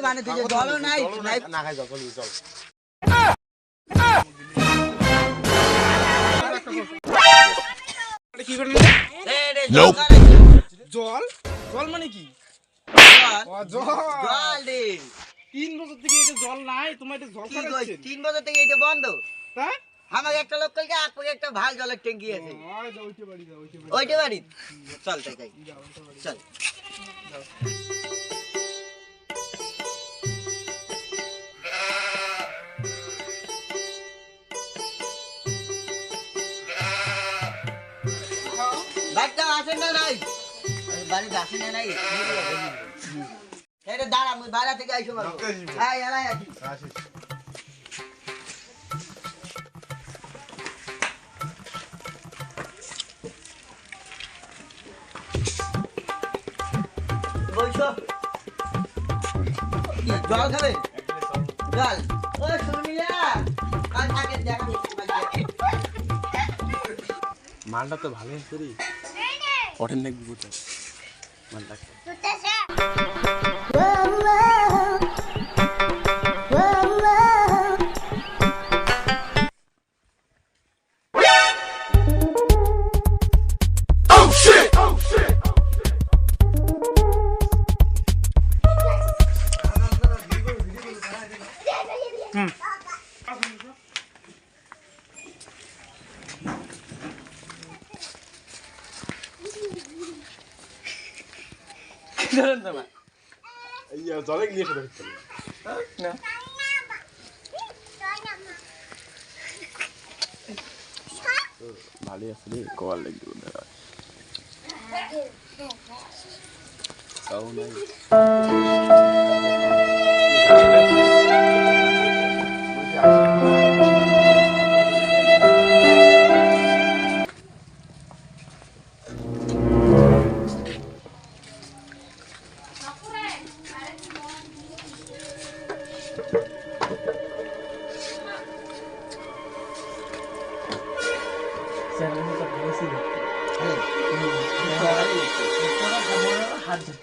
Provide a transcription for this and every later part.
মানে তুই জল নাই না খাই চল চল কি করলি জল জল মানে কি জল রে 3 বছর থেকে এটা জল নাই তোমার এটা জল খাচ্ছে 3 বছর থেকে এটা বন্ধ তাই আমাকে একটা লোক কইকে আপকে একটা ভাল জলের ট্যাঙ্কি আছে ওইটা বাড়ি চল তাই চল বাড়িতে আসেন না নাই বাড়িতে আসেন না নাই এটা দাঁড়া আমি বাইরে থেকে আইসো মারো হ্যাঁ এলাই আসি বইসো জল খাবে জল ও শুনিয়া কাল থাকে দেখো মালটা তো ভালো আছে রে ওঠেন নাকি বুঝতে মালটা জলে গিয়ে না ভালো আছে রে কল লাগবে তাও নাই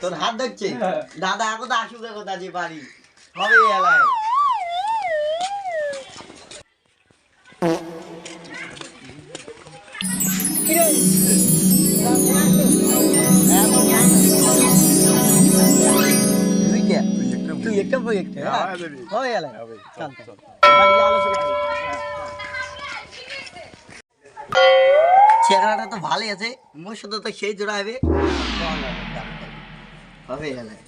তোর হাত ধরছে দাদা এখন তো আসুক কথা যে বাড়ি হবে এলায় তুই একটা বই একটা হবে এলায় চেহারাটা তো ভালোই আছে মোর সাথে তো সেই জোড়া হবে হবে এলায়